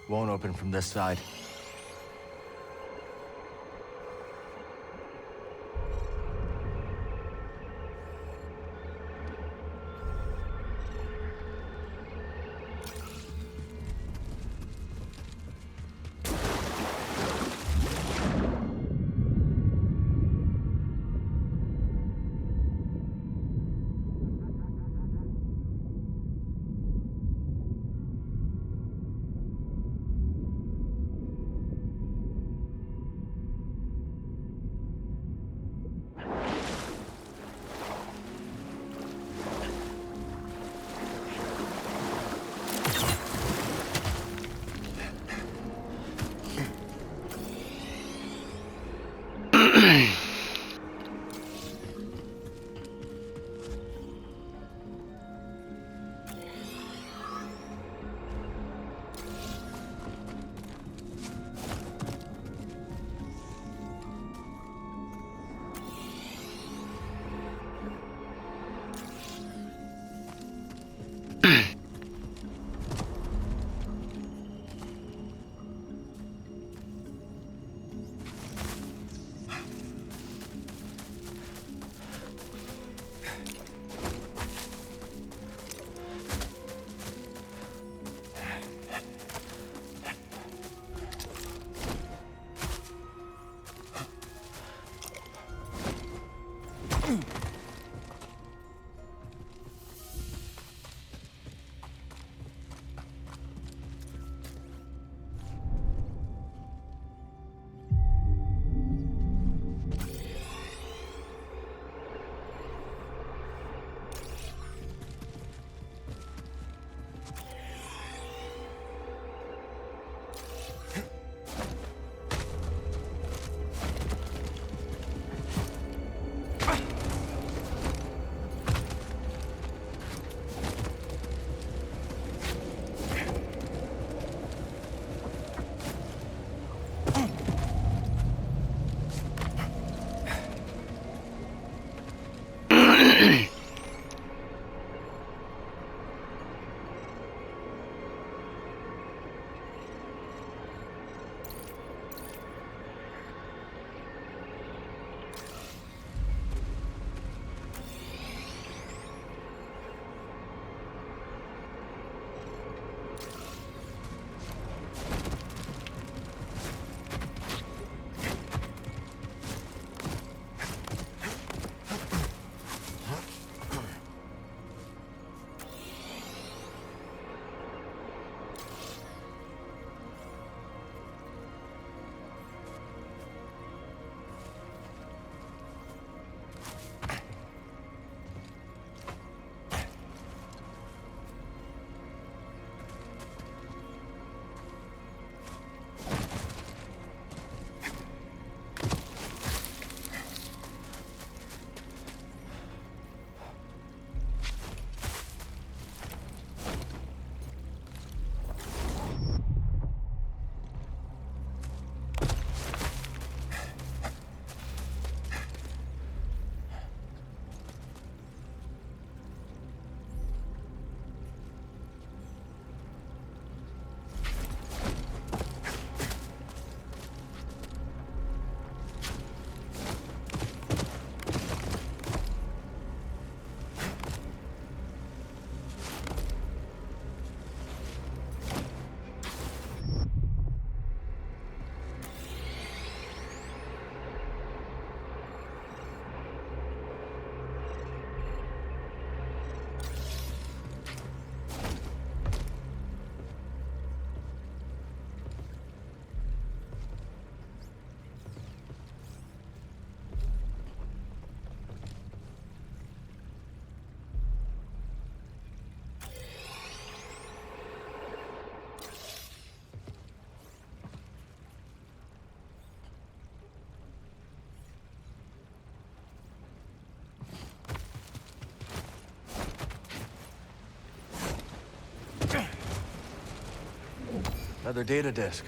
Won't open from this side. Another data disk.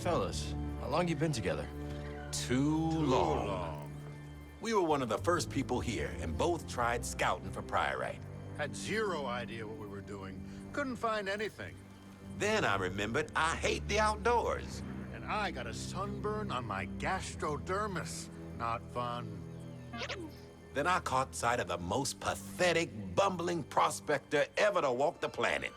Fellas, how long you been together? Too long. We were one of the first people here, and both tried scouting for Priorite. Had zero idea what we were doing. Couldn't find anything. Then I remembered I hate the outdoors. And I got a sunburn on my gastrodermis. Not fun. Then I caught sight of the most pathetic, bumbling prospector ever to walk the planet.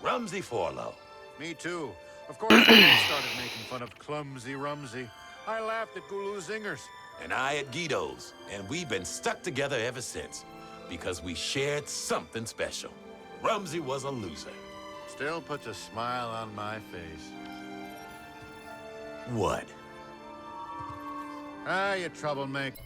Rumsey Forlow. Me too. Of course, they started making fun of Clumsy Rumsey. I laughed at Gulu Zingers. And I at Guido's. And we've been stuck together ever since. Because we shared something special. Rumsey was a loser. Still puts a smile on my face. What? Ah, you troublemaker.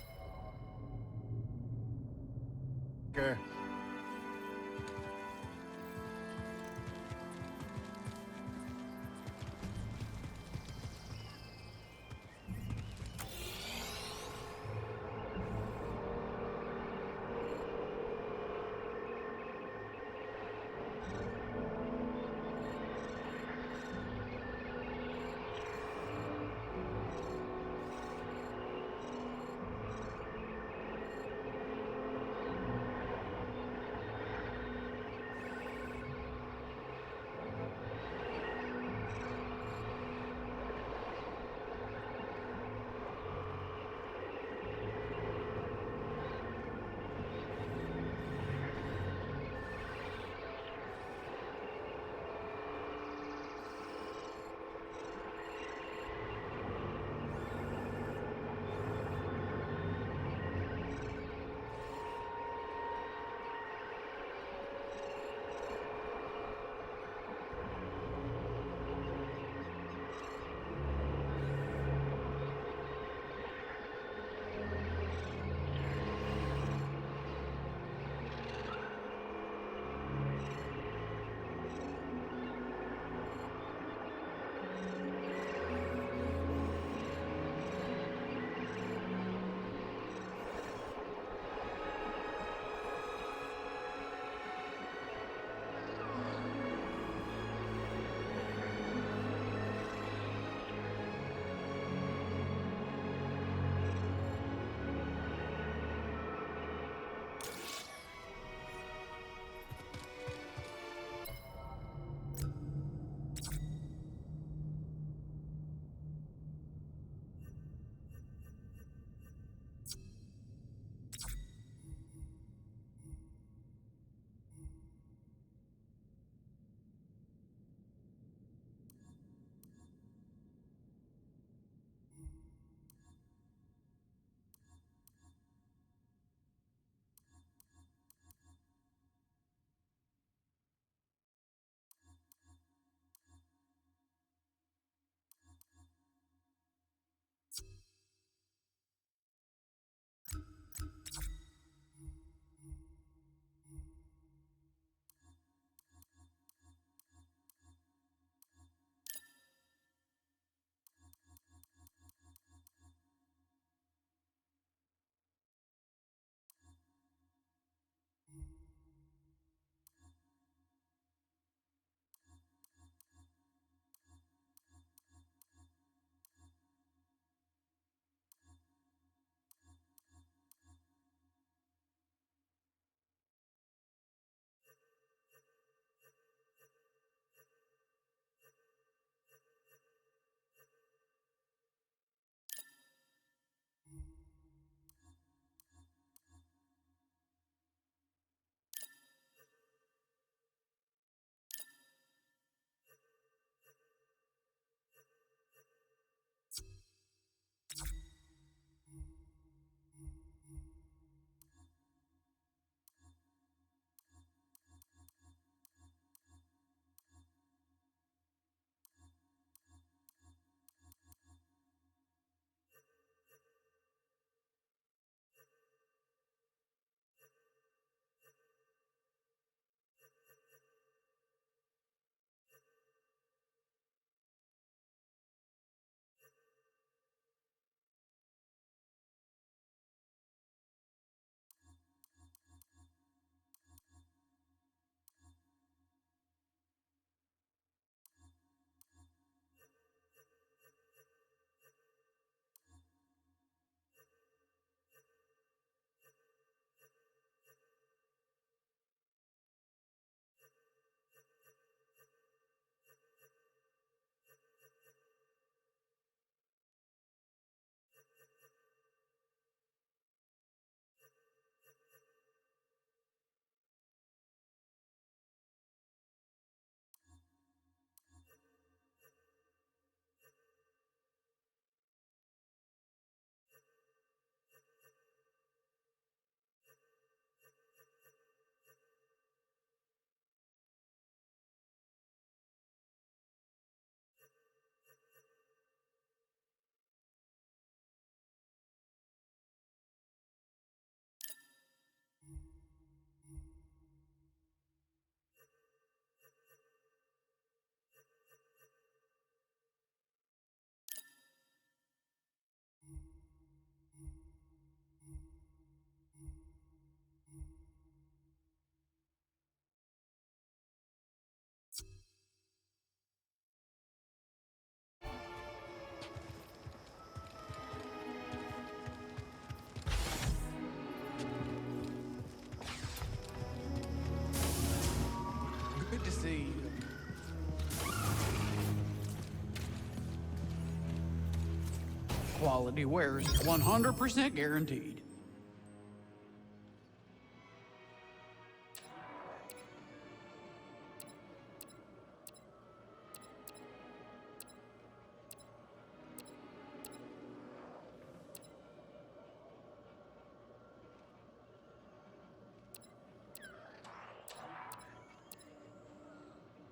quality wares, 100% guaranteed.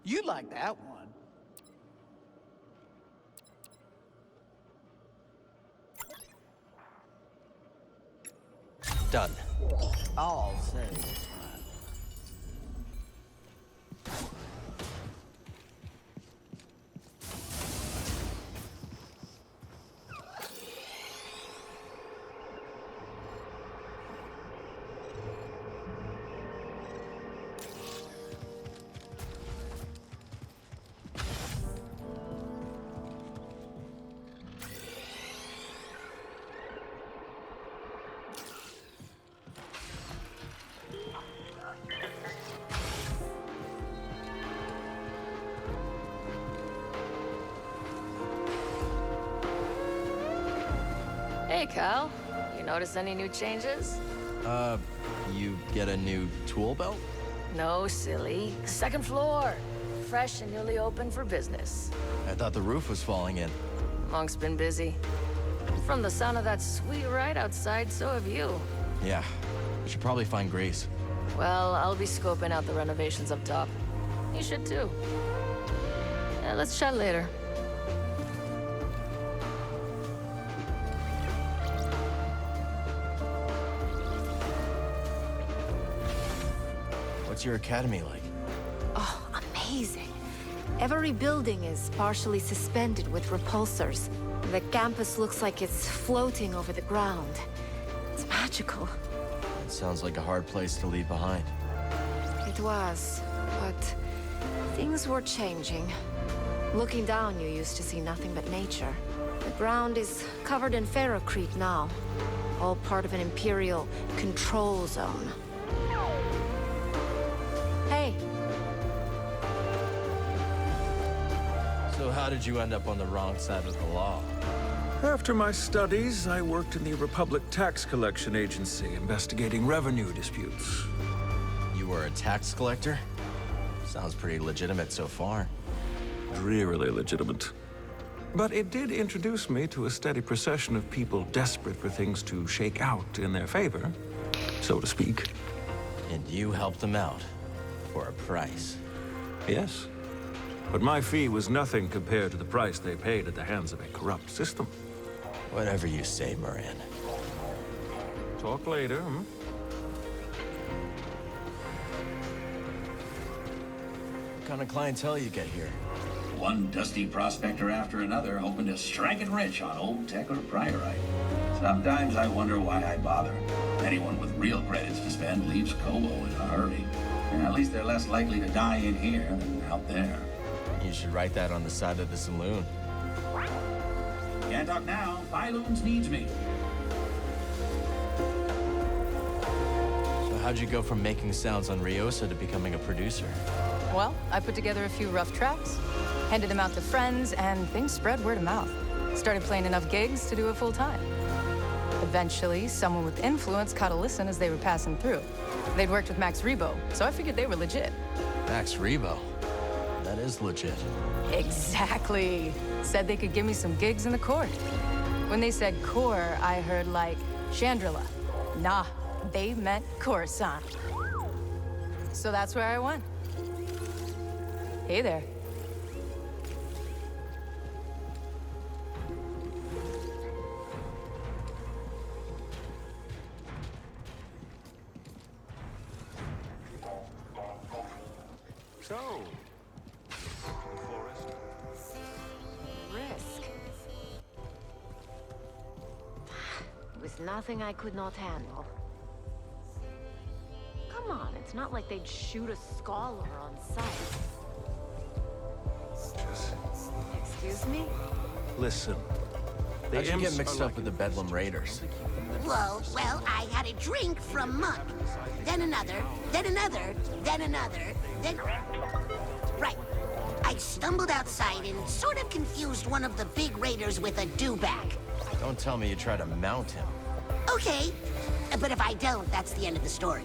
You like that one. Done. I'll say. Hey, Kyle. You notice any new changes? You get a new tool belt? No, silly. Second floor. Fresh and newly open for business. I thought the roof was falling in. Monk's been busy. From the sound of that sweet ride outside, so have you. Yeah, we should probably find Grace. Well, I'll be scoping out the renovations up top. You should too. Yeah, let's chat later. What's your academy like? Oh, amazing. Every building is partially suspended with repulsors. The campus looks like it's floating over the ground. It's magical. It sounds like a hard place to leave behind. It was, but things were changing. Looking down, you used to see nothing but nature. The ground is covered in ferrocrete now, all part of an Imperial control zone. Hey, So how did you end up on the wrong side of the law? After my studies, I worked in the Republic Tax Collection Agency, investigating revenue disputes. You were a tax collector? Sounds pretty legitimate so far. Drearily legitimate. But it did introduce me to a steady procession of people desperate for things to shake out in their favor, so to speak. And you helped them out for a price. Yes. But my fee was nothing compared to the price they paid at the hands of a corrupt system. Whatever you say, Moran. Talk later, hmm? What kind of clientele you get here? One dusty prospector after another, hoping to strike it rich on old tech or priorite. Sometimes I wonder why I bother. Anyone with real credits to spend leaves Kobo in a hurry. And at least they're less likely to die in here than out there. You should write that on the side of the saloon. Can't talk now. Pyloons needs me. So how'd you go from making sounds on Ryosa to becoming a producer? Well, I put together a few rough tracks, handed them out to friends, and things spread word of mouth. Started playing enough gigs to do it full time. Eventually, someone with influence caught a listen as they were passing through. They'd worked with Max Rebo, so I figured they were legit. Max Rebo? That is legit. Exactly. Said they could give me some gigs in the court. When they said core, I heard like Chandrila. Nah, they meant Coruscant. So that's where I went. Hey there. So, risk. It was nothing I could not handle. Come on, it's not like they'd shoot a scholar on sight. Excuse me? listen. How'd you get mixed up with the Bedlam Raiders? Well, I had a drink from Monk. Then another, then another, then another, then... Right. I stumbled outside and sort of confused one of the big raiders with a dewback. Don't tell me you try to mount him. Okay, but if I don't, that's the end of the story.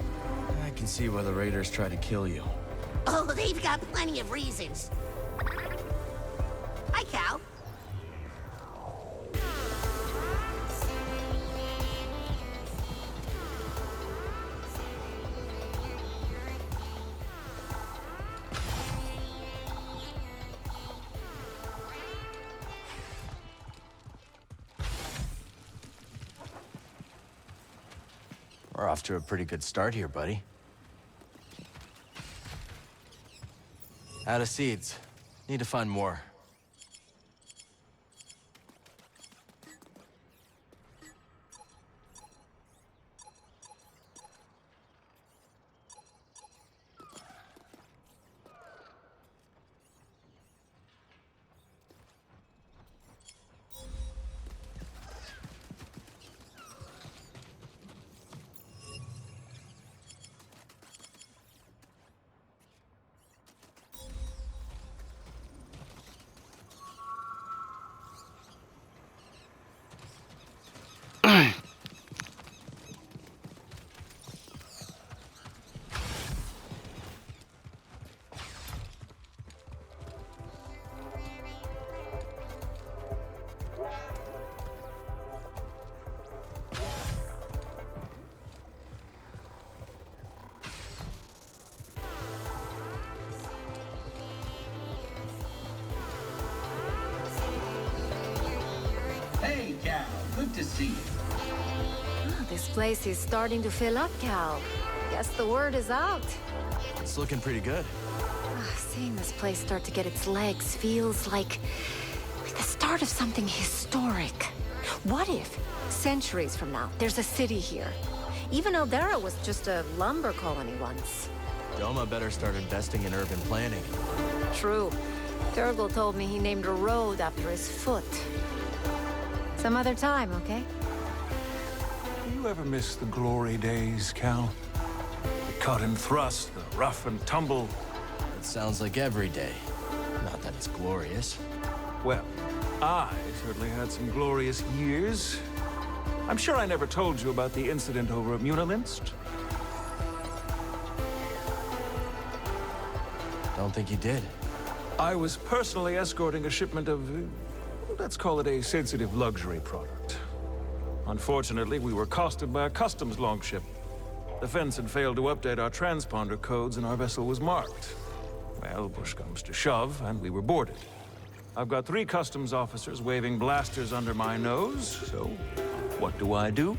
I can see why the raiders try to kill you. Oh, they've got plenty of reasons. Hi, Cal. We're off to a pretty good start here, buddy. Out of seeds. Need to find more. Hey, Cal. Good to see you. This place is starting to fill up, Cal. Guess the word is out. It's looking pretty good. Seeing this place start to get its legs feels like the start of something historic. What if, centuries from now, there's a city here? Even Eldera was just a lumber colony once. Doma better start investing in urban planning. True. Turgle told me he named a road after his foot. Some other time, okay? Do you ever miss the glory days, Cal? The cut and thrust, the rough and tumble. It sounds like every day. Not that it's glorious. Well, I certainly had some glorious years. I'm sure I never told you about the incident over at Munilinst. Don't think you did. I was personally escorting a shipment of, let's call it a sensitive luxury product. Unfortunately, we were accosted by a customs longship. The fence had failed to update our transponder codes and our vessel was marked. Well, push comes to shove, and we were boarded. I've got 3 customs officers waving blasters under my nose, so what do?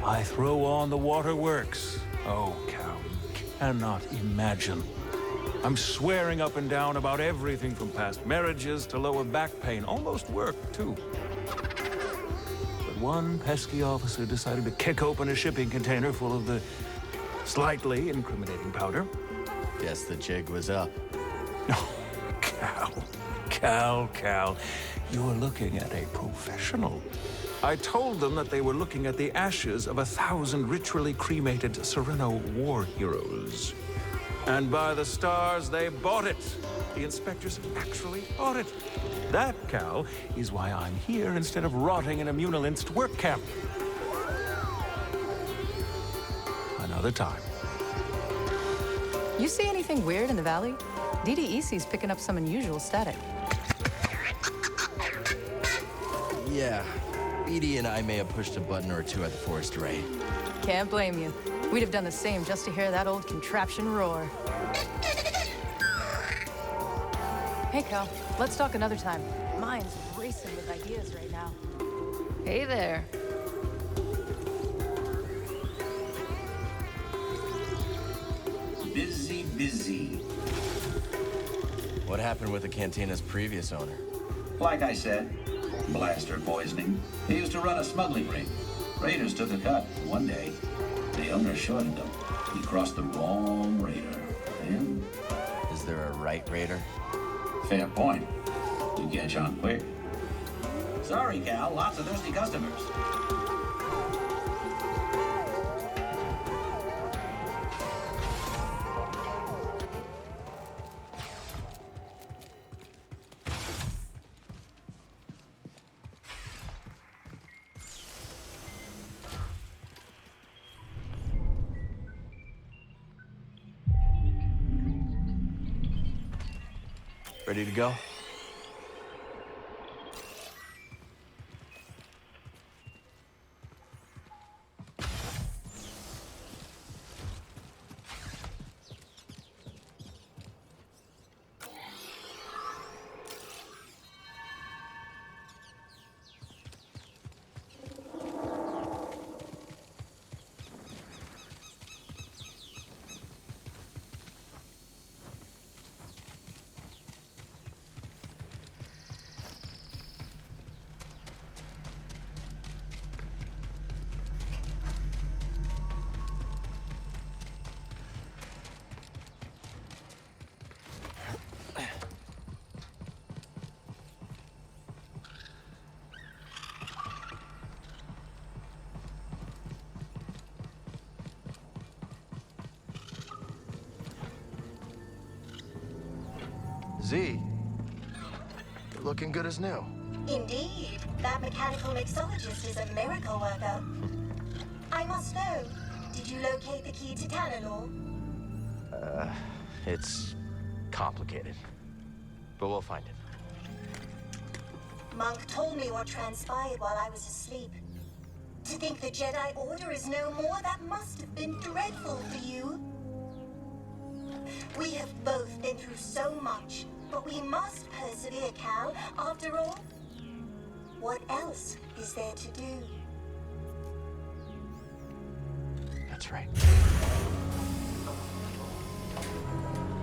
I throw on the waterworks. Oh, Cal, you cannot imagine. I'm swearing up and down about everything from past marriages to lower back pain. Almost work, too. But one pesky officer decided to kick open a shipping container full of the slightly incriminating powder. Guess the jig was up. Cal, you're looking at a professional. I told them that they were looking at the ashes of 1,000 ritually cremated Sereno war heroes. And by the stars, they bought it. The inspectors actually bought it. That, Cal, is why I'm here instead of rotting in a Munilinst work camp. Another time. You see anything weird in the valley? DDEC's picking up some unusual static. Yeah. Edie and I may have pushed a button or two at the forest array. Can't blame you. We'd have done the same just to hear that old contraption roar. Hey, Cal, let's talk another time. Mine's racing with ideas right now. Hey there. Busy. What happened with the cantina's previous owner? Like I said, blaster poisoning. He used to run a smuggling ring. Raiders took a cut one day. The owner shorted them. He crossed the wrong raider. And Is there a right raider? fair point. You catch on quick. Sorry, Cal. Lots of thirsty customers. Ready to go? Z, you're looking good as new. Indeed. That mechanical mixologist is a miracle worker. I must know, did you locate the key to Tanalor? It's complicated, but we'll find it. Monk told me what transpired while I was asleep. To think the Jedi Order is no more, that must have been dreadful for you. We have both been through so much, but we must persevere, Cal. After all, what else is there to do? That's right.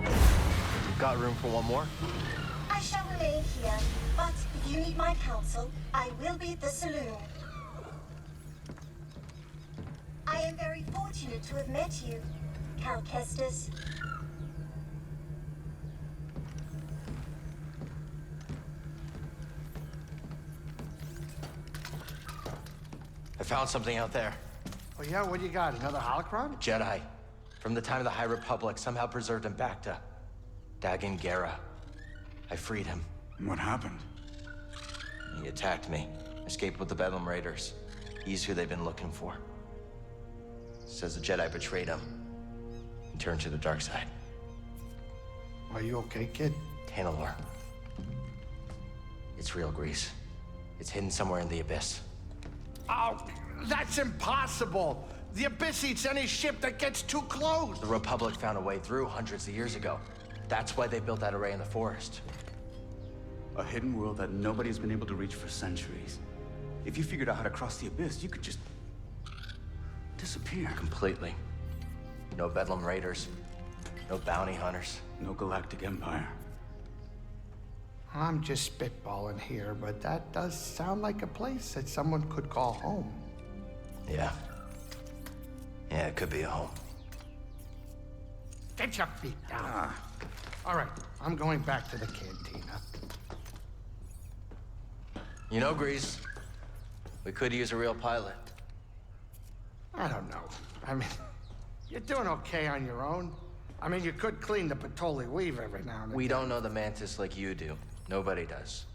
You've got room for one more? I shall remain here, but if you need my counsel, I will be at the saloon. I am very fortunate to have met you, Cal Kestis. I found something out there. Oh yeah, what do you got? Another holocron? Jedi. From the time of the High Republic, somehow preserved in Bacta. Dagan Gera. I freed him. What happened? He attacked me. Escaped with the Bedlam Raiders. He's who they've been looking for. Says the Jedi betrayed him and turned to the dark side. Are you okay, kid? Tanalor. It's real grease. It's hidden somewhere in the Abyss. Oh, that's impossible! The Abyss eats any ship that gets too close! The Republic found a way through hundreds of years ago. That's why they built that array in the forest. A hidden world that nobody's been able to reach for centuries. If you figured out how to cross the Abyss, you could just disappear. Completely. No Bedlam Raiders. No bounty hunters. No galactic empire. I'm just spitballing here, but that does sound like a place that someone could call home. Yeah. Yeah, it could be a home. Get your feet down. All right, I'm going back to the cantina. You know, Grease, we could use a real pilot. I don't know. I mean, you're doing okay on your own. I mean, you could clean the Patoli weave every now and again. We don't know the Mantis like you do. Nobody does.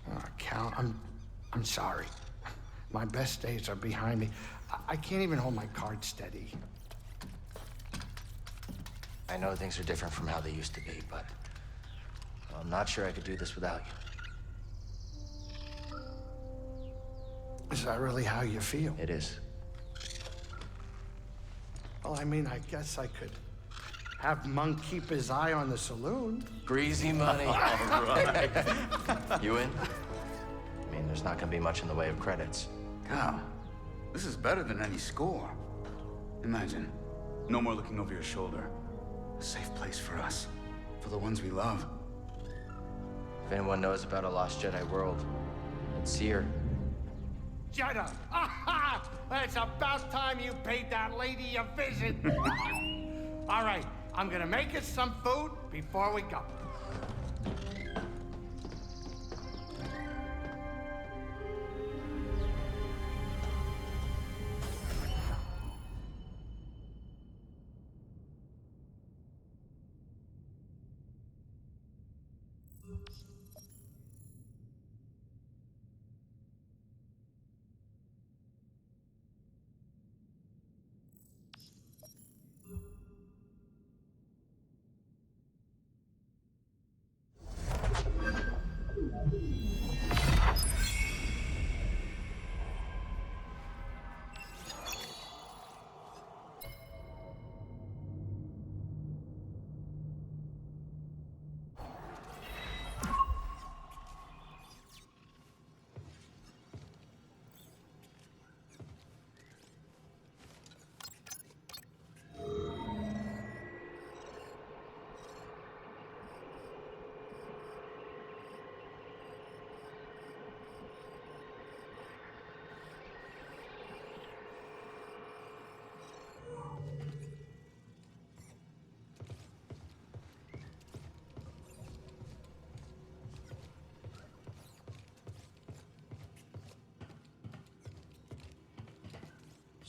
Oh, Cal, I'm sorry. My best days are behind me. I can't even hold my card steady. I know things are different from how they used to be, but I'm not sure I could do this without you. Is that really how you feel? It is. Well, I mean, I guess I could have Monk keep his eye on the saloon. Greasy money. All right. You in? I mean, there's not gonna be much in the way of credits. Cal, this is better than any score. Imagine, no more looking over your shoulder. A safe place for us, for the ones we love. If anyone knows about a lost Jedi world, it's here. Jedi! Aha! It's about time you paid that lady a visit. All right, I'm gonna make us some food before we go.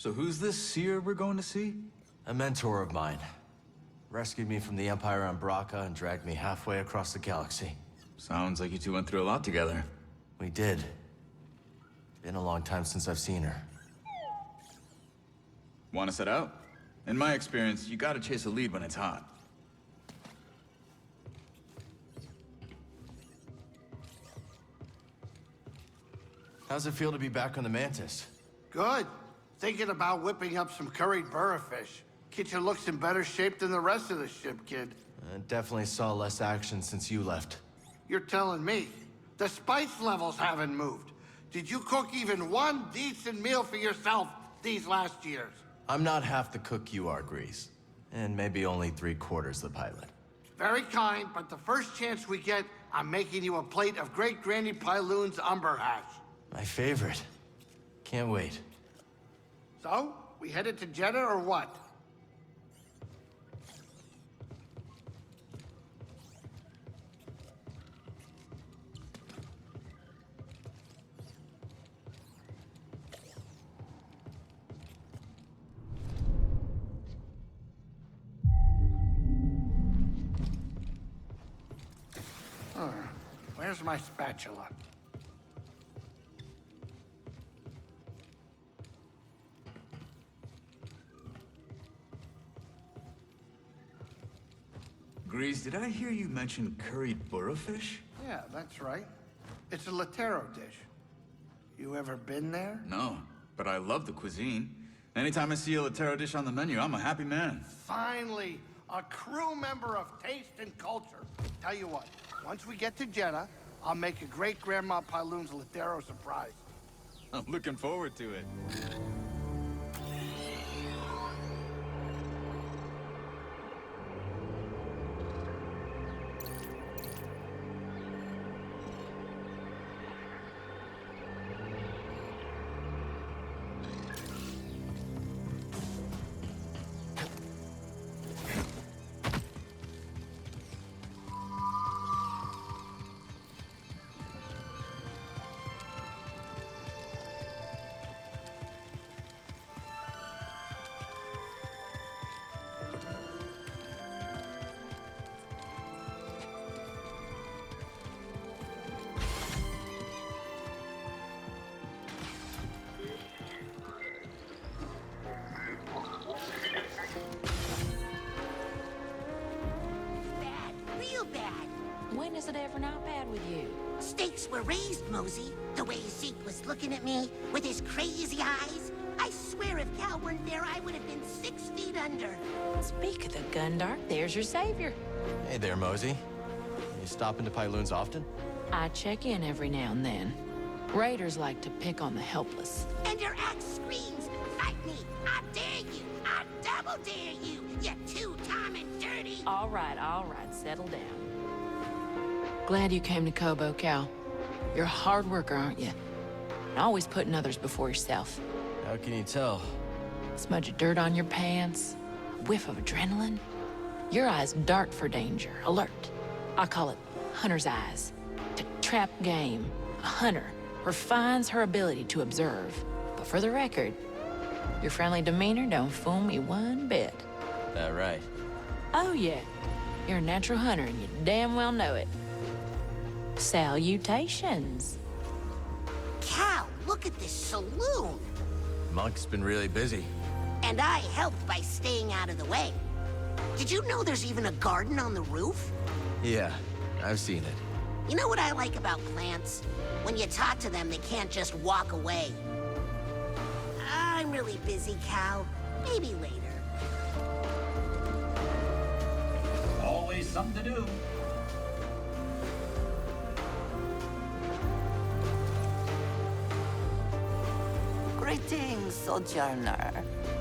So who's this seer we're going to see? A mentor of mine. Rescued me from the Empire on Braca and dragged me halfway across the galaxy. Sounds like you two went through a lot together. We did. Been a long time since I've seen her. Want to set out? In my experience, you gotta chase a lead when it's hot. How's it feel to be back on the Mantis? Good. Thinking about whipping up some curried burrafish. Kitchen looks in better shape than the rest of the ship, kid. I definitely saw less action since you left. You're telling me. The spice levels haven't moved. Did you cook even one decent meal for yourself these last years? I'm not half the cook you are, Grease. And maybe only 3/4 the pilot. Very kind, but the first chance we get, I'm making you a plate of Great Granny Pyloon's umber hash. My favorite. Can't wait. So, we headed to Jeddah or what? Where's my spatula? Grease, did I hear you mention curried burrafish? Yeah, that's right. It's a Latero dish. You ever been there? No, but I love the cuisine. Anytime I see a Latero dish on the menu, I'm a happy man. Finally, a crew member of taste and culture. Tell you what, once we get to Jeddah, I'll make a Great Grandma Pyloon's Latero surprise. I'm looking forward to it. When is it ever not bad with you? Stakes were raised, Mosey. The way Zeke was looking at me with his crazy eyes. I swear if Cal weren't there, I would have been 6 feet under. Speak of the Gundark, there's your savior. Hey there, Mosey. You stop into Pyloon's often? I check in every now and then. Raiders like to pick on the helpless. And your axe screams, fight me, I dare you, I double dare you, you two-time and dirty. All right, settle down. Glad you came to Kobo, Cal. You're a hard worker, aren't you? And always putting others before yourself. How can you tell? Smudge of dirt on your pants, a whiff of adrenaline. Your eyes dart for danger, alert. I call it hunter's eyes. To trap game, a hunter refines her ability to observe. But for the record, your friendly demeanor don't fool me one bit. That right? Oh yeah, you're a natural hunter and you damn well know it. Salutations. Cal, look at this saloon. Monk's been really busy. And I helped by staying out of the way. Did you know there's even a garden on the roof? Yeah, I've seen it. You know what I like about plants? When you talk to them, they can't just walk away. I'm really busy, Cal. Maybe later. Always something to do. Greetings, Sojourner.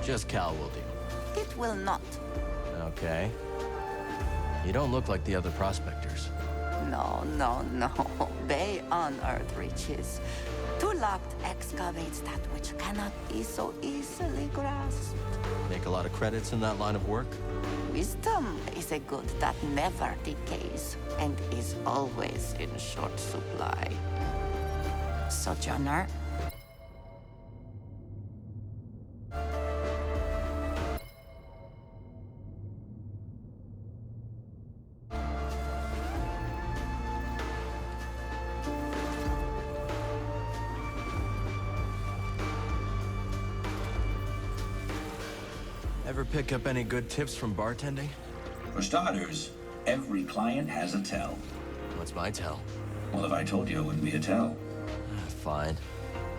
Just Cal will do. It will not. Okay. You don't look like the other prospectors. No. They unearth riches. Tuloct excavates that which cannot be so easily grasped. Make a lot of credits in that line of work? Wisdom is a good that never decays and is always in short supply. Sojourner, Ever pick up any good tips from bartending? For starters, every client has a tell. What's my tell? Well, if I told you, it wouldn't be a tell. Fine.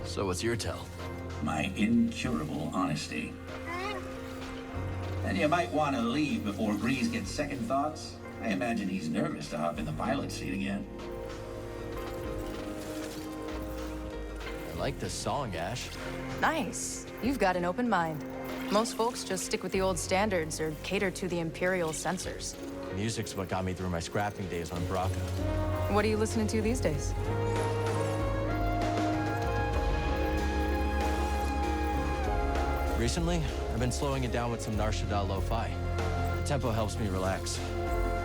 So what's your tell? My incurable honesty. And you might want to leave before Grease gets second thoughts. I imagine he's nervous to hop in the pilot's seat again. I like this song, Ash. Nice. You've got an open mind. Most folks just stick with the old standards or cater to the Imperial censors. Music's what got me through my scrapping days on Braca. What are you listening to these days? Recently, I've been slowing it down with some Nar Shaddaa lo-fi. The tempo helps me relax.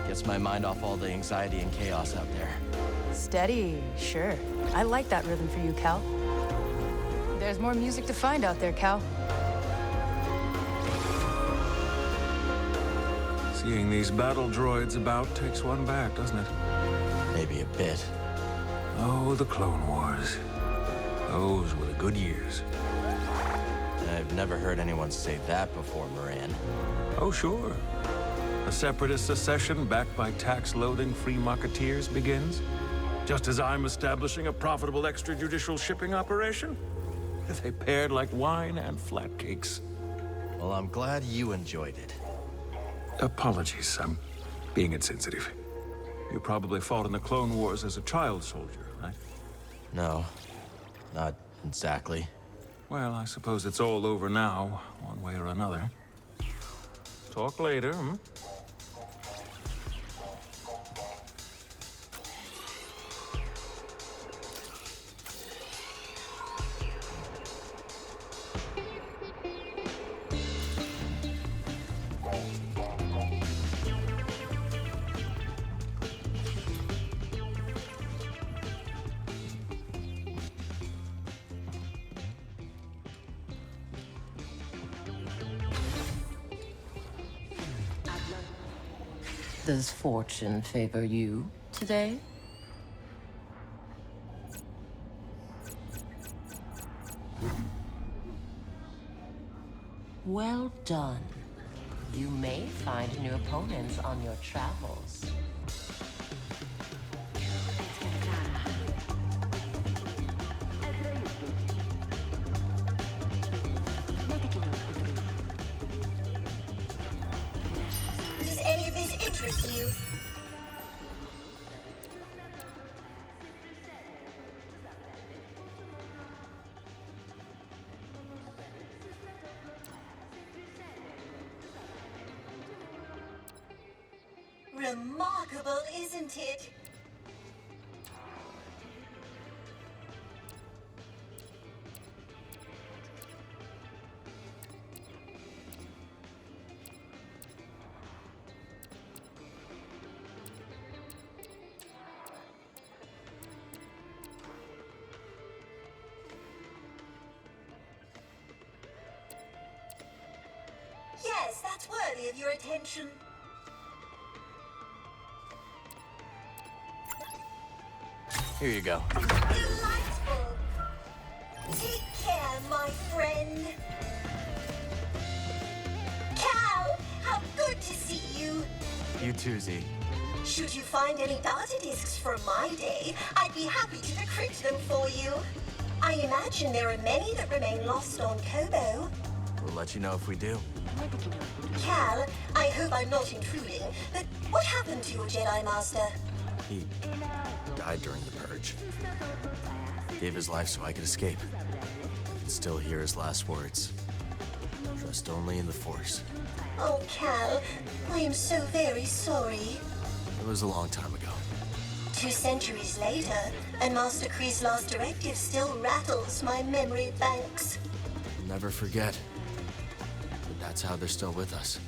Gets my mind off all the anxiety and chaos out there. Steady, sure. I like that rhythm for you, Cal. There's more music to find out there, Cal. Seeing these battle droids about takes one back, doesn't it? Maybe a bit. Oh, the Clone Wars. Those were the good years. I've never heard anyone say that before, Moran. Oh, sure. A separatist secession backed by tax-loathing free marketeers begins. Just as I'm establishing a profitable extrajudicial shipping operation. They paired like wine and flatcakes. Well, I'm glad you enjoyed it. Apologies, I'm being insensitive. You probably fought in the Clone Wars as a child soldier, right? No, not exactly. Well, I suppose it's all over now, one way or another. Talk later, hmm? Does fortune favor you today? Well done. You may find new opponents on your travels. Does any of this interest you? Remarkable, isn't it? Yes, that's worthy of your attention. Here you go. Delightful. Take care, my friend. Cal, how good to see you. You too, Z. Should you find any data discs from my day, I'd be happy to decrypt them for you. I imagine there are many that remain lost on Kobo. We'll let you know if we do. Cal, I hope I'm not intruding, but what happened to your Jedi Master? He died during the purge. Gave his life so I could escape. I can still hear his last words. Trust only in the Force. Oh, Cal, I am so very sorry. It was a long time ago. 2 centuries later, and Master Kree's last directive still rattles my memory banks. I'll never forget. But that's how they're still with us.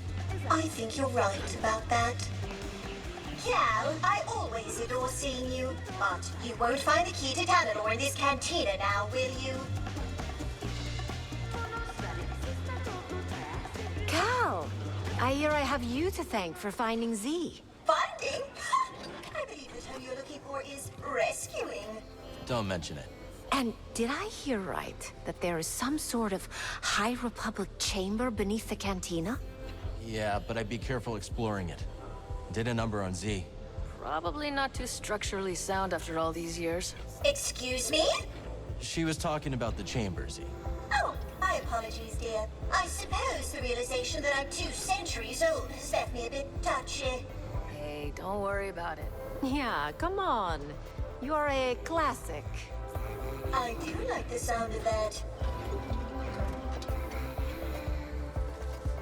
I think you're right about that. Cal, I always adore seeing you, but you won't find the key to Tanador in this cantina now, will you? Cal, I hear I have you to thank for finding Z. Finding? I believe the term you're looking for is rescuing. Don't mention it. And did I hear right that there is some sort of High Republic chamber beneath the cantina? Yeah, but I'd be careful exploring it. Did a number on Z. Probably not too structurally sound after all these years. Excuse me? She was talking about the chamber, Z. Oh, my apologies, dear. I suppose the realization that I'm 2 centuries old has left me a bit touchy. Hey, don't worry about it. Yeah, come on. You're a classic. I do like the sound of that.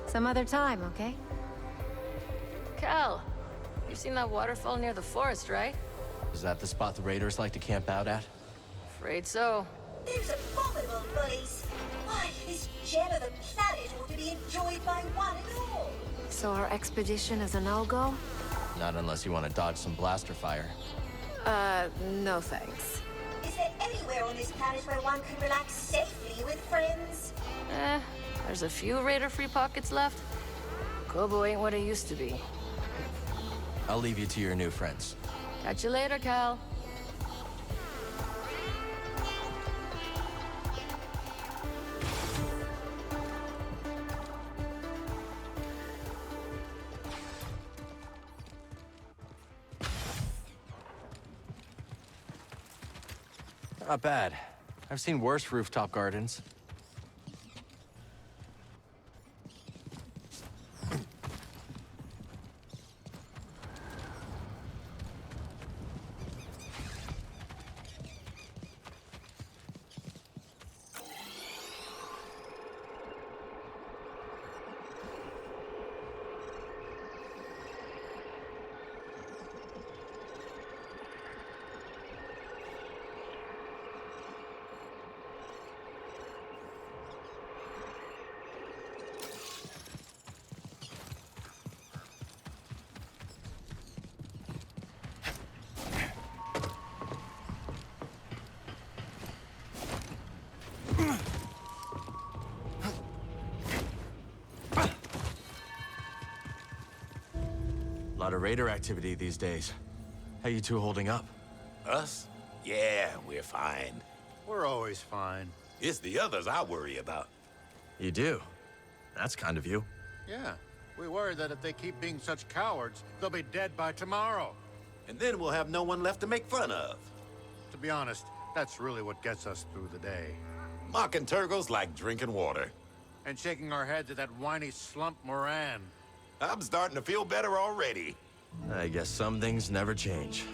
Some other time, okay? Cal, you've seen that waterfall near the forest, right? Is that the spot the raiders like to camp out at? Afraid so. Those abominable bullies. Why, this gem of a planet ought to be enjoyed by one and all. So our expedition is a no-go? Not unless you want to dodge some blaster fire. No thanks. Is there anywhere on this planet where one can relax safely with friends? There's a few raider-free pockets left. Kobo ain't what it used to be. I'll leave you to your new friends. Catch you later, Cal. Not bad. I've seen worse rooftop gardens. A lot of raider activity these days. How you two holding up? Us? Yeah, we're fine. We're always fine. It's the others I worry about. You do? That's kind of you. Yeah, we worry that if they keep being such cowards, they'll be dead by tomorrow. And then we'll have no one left to make fun of. To be honest, that's really what gets us through the day. Mocking Turgle's like drinking water. And shaking our heads at that whiny slump Moran. I'm starting to feel better already. I guess some things never change.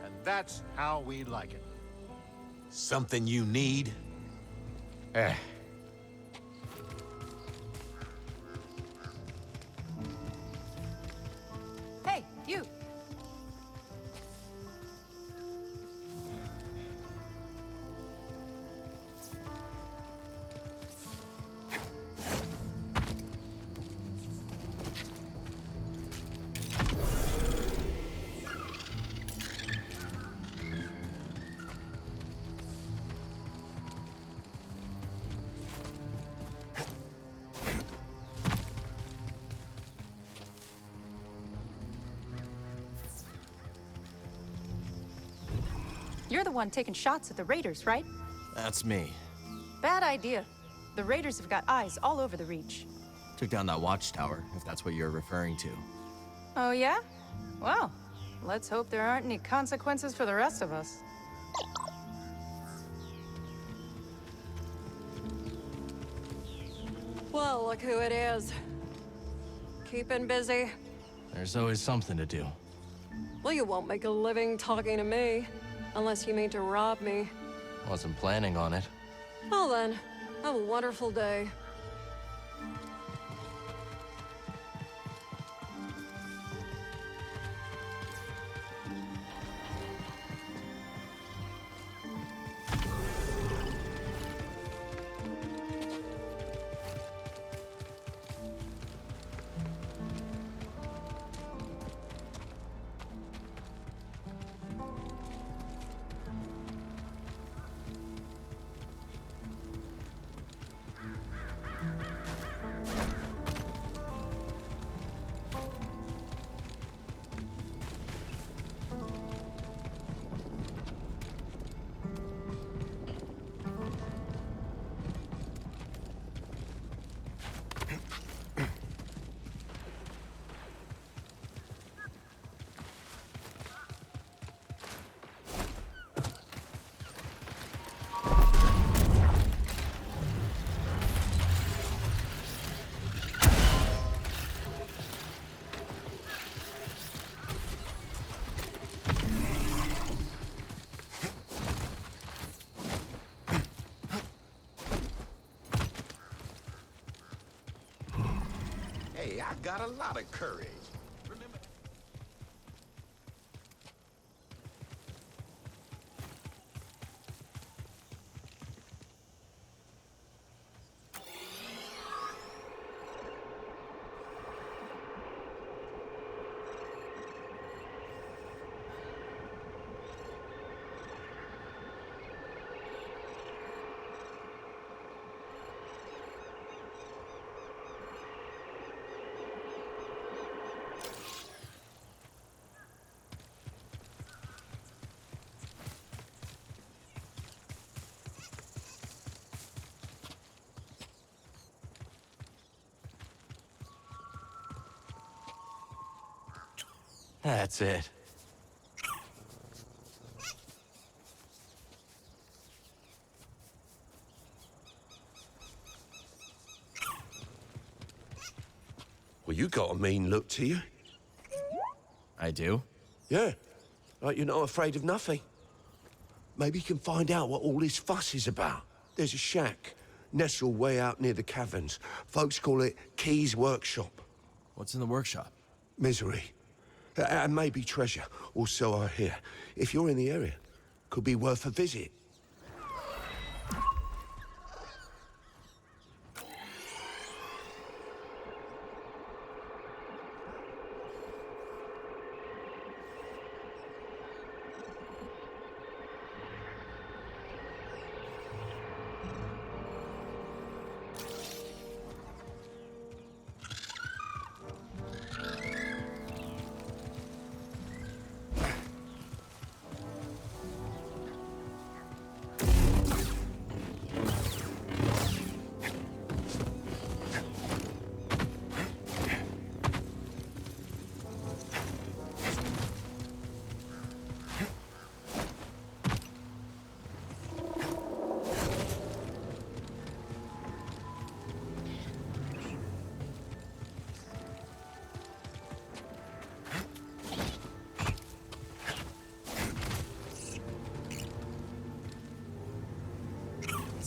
And that's how we like it. Something you need? Hey, you. You're the one taking shots at the Raiders, right? That's me. Bad idea. The Raiders have got eyes all over the Reach. Took down that watchtower, if that's what you're referring to. Oh, yeah? Well, let's hope there aren't any consequences for the rest of us. Well, look who it is. Keeping busy? There's always something to do. Well, you won't make a living talking to me. Unless you mean to rob me. Wasn't planning on it. Well then, have a wonderful day. Hey, I got a lot of courage. Remember? That's it. Well, you got a mean look to you. I do? Yeah, like you're not afraid of nothing. Maybe you can find out what all this fuss is about. There's a shack, nestled way out near the caverns. Folks call it Key's Workshop. What's in the workshop? Misery. And maybe treasure, or so I hear. If you're in the area, could be worth a visit.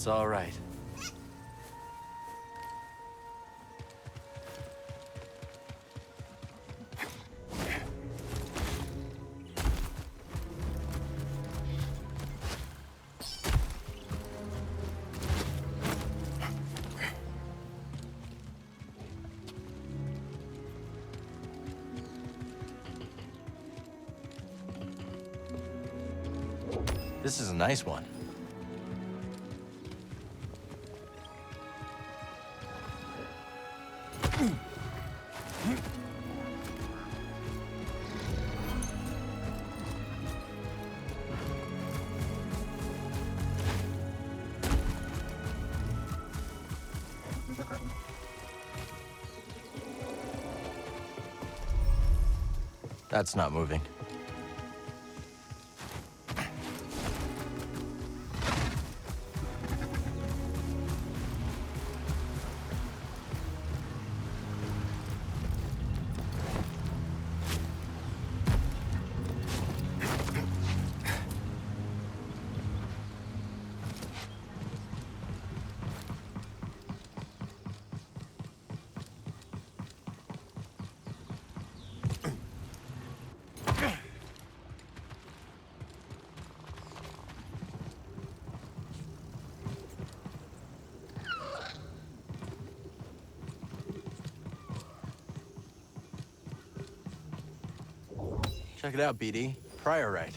It's all right. This is a nice one. That's not moving. Check it out, BD. Priorite.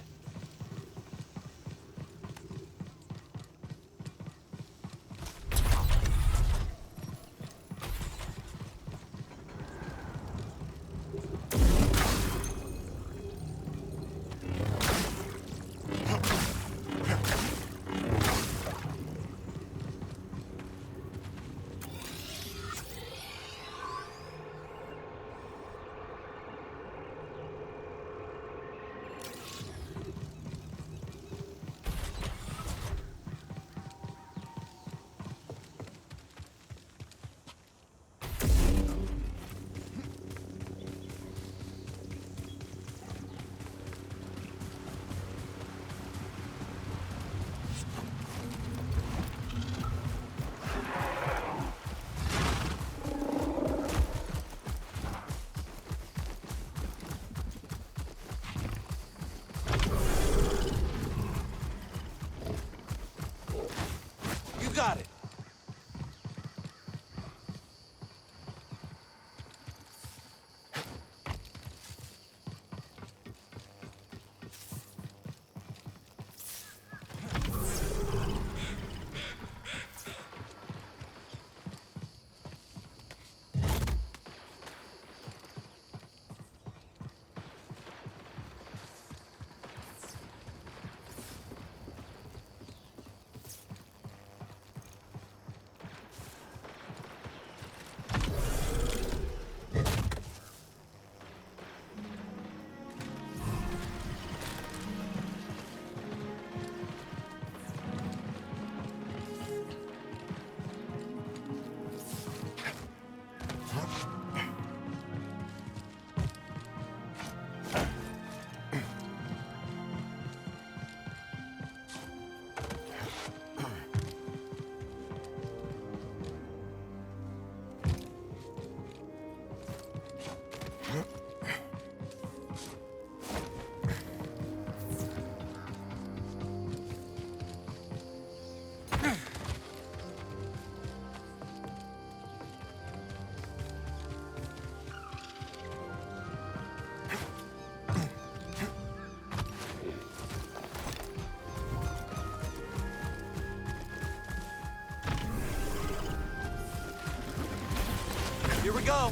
Here we go.